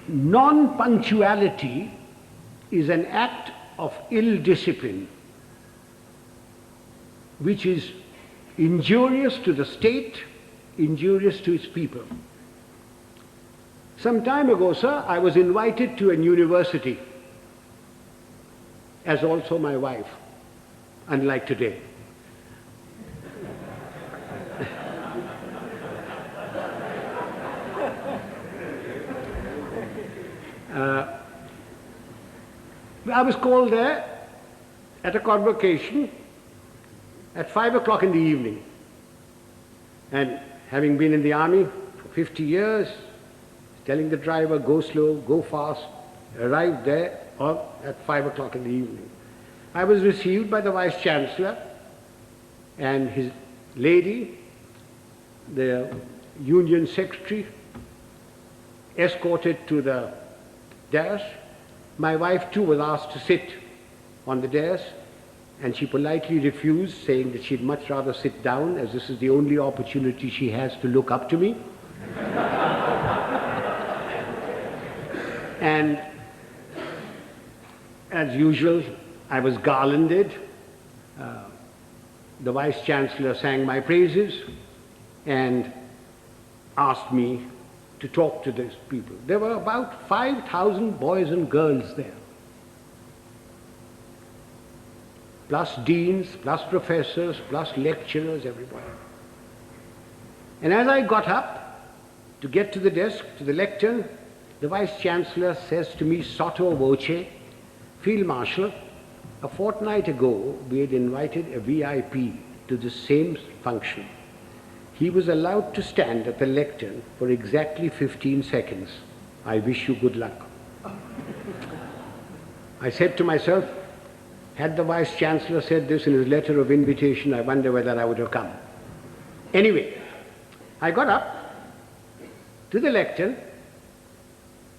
non-punctuality is an act of ill discipline which is injurious to the state, injurious to its people. Some time ago, sir, I was invited to a university, as also my wife, unlike today. I was called there at a convocation at 5 o'clock in the evening. And having been in the army for 50 years, telling the driver, go slow, go fast, arrived there at 5 o'clock in the evening. I was received by the Vice Chancellor and his lady, the Union Secretary, escorted to the dais. My wife too was asked to sit on the dais, and she politely refused, saying that she'd much rather sit down, as this is the only opportunity she has to look up to me. And as usual, I was garlanded. The Vice Chancellor sang my praises and asked me to talk to these people. There were about 5,000 boys and girls there, plus deans, plus professors, plus lecturers, everybody. And as I got up to get to the desk, to the lectern, the Vice Chancellor says to me, sotto voce, Field Marshal, a fortnight ago we had invited a VIP to the same function. He was allowed to stand at the lectern for exactly 15 seconds. I wish you good luck. I said to myself, had the Vice Chancellor said this in his letter of invitation, I wonder whether I would have come. Anyway, I got up to the lectern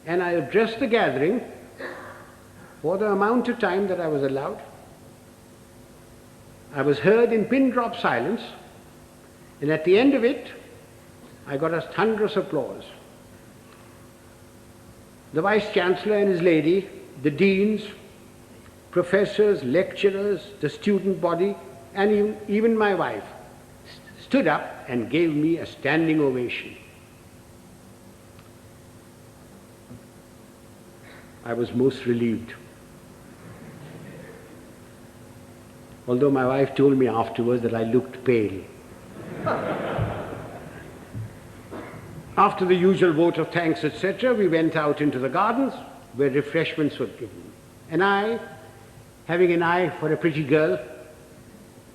and I addressed the gathering for the amount of time that I was allowed. I was heard in pin-drop silence, and at the end of it, I got a thunderous applause. The Vice Chancellor and his lady, the deans, professors, lecturers, the student body, and even my wife stood up and gave me a standing ovation. I was most relieved. Although my wife told me afterwards that I looked pale. After the usual vote of thanks, etc., we went out into the gardens where refreshments were given. And I, having an eye for a pretty girl,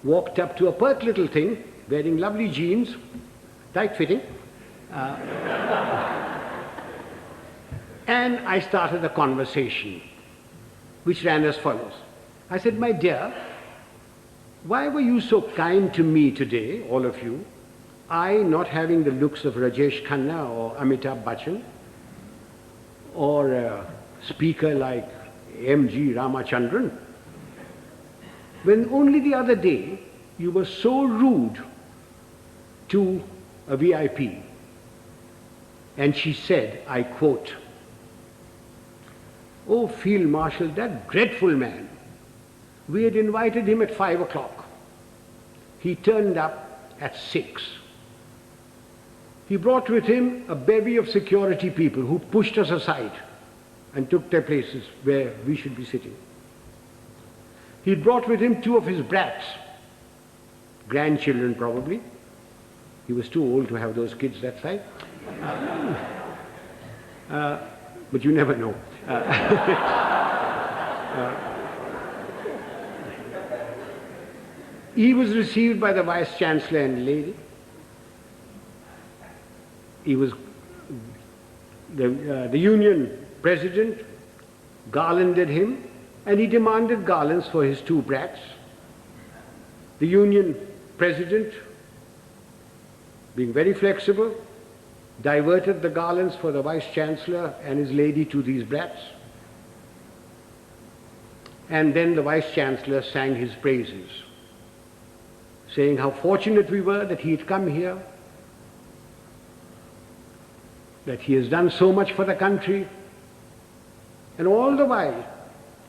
walked up to a pert little thing wearing lovely jeans, tight-fitting, and I started a conversation which ran as follows. I said, my dear, why were you so kind to me today, all of you? I not having the looks of Rajesh Khanna or Amitabh Bachchan, or a speaker like M.G. Ramachandran, when only the other day you were so rude to a VIP. And she said, I quote, "Oh, Field Marshal, that dreadful man. We had invited him at 5 o'clock. He turned up at 6. He brought with him a bevy of security people who pushed us aside and took their places where we should be sitting. He brought with him 2 of his brats, grandchildren probably. He was too old to have those kids that size. But you never know. He was received by the Vice Chancellor and lady. He was the Union President garlanded him, and he demanded garlands for his 2 brats. The Union President, being very flexible, diverted the garlands for the Vice Chancellor and his lady to these brats. And then the Vice Chancellor sang his praises, saying how fortunate we were that he had come here, that he has done so much for the country, And all the while,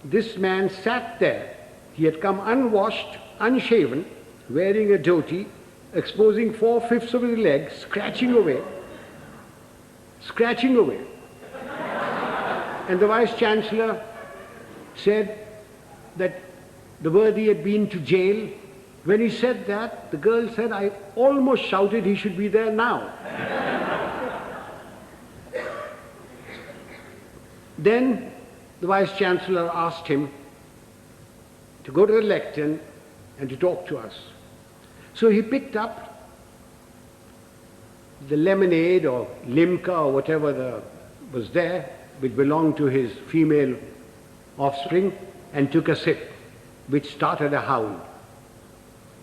this man sat there. He had come unwashed, unshaven, wearing a dhoti, exposing 4/5 of his legs, scratching away. And the Vice-Chancellor said that the worthy had been to jail. When he said that, the girl said, I almost shouted he should be there now. Then the Vice-Chancellor asked him to go to the lectern and to talk to us. So he picked up the lemonade or limca or whatever was there, which belonged to his female offspring, and took a sip, which started a howl.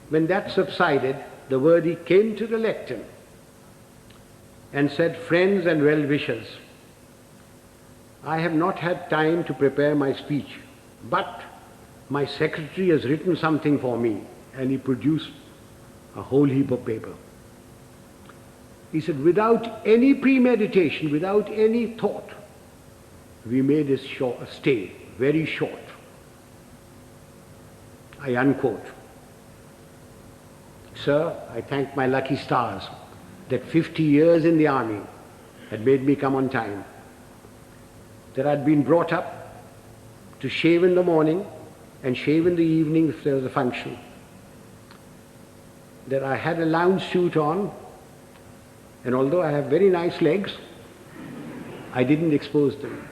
When that subsided, the worthy came to the lectern and said, friends and well-wishers, I have not had time to prepare my speech, but my secretary has written something for me, and he produced a whole heap of paper. He said, without any premeditation, without any thought, we made his stay very short. I unquote. Sir, I thank my lucky stars that 50 years in the army had made me come on time, that I'd been brought up to shave in the morning and shave in the evening if there was a function, that I had a lounge suit on, and although I have very nice legs, I didn't expose them.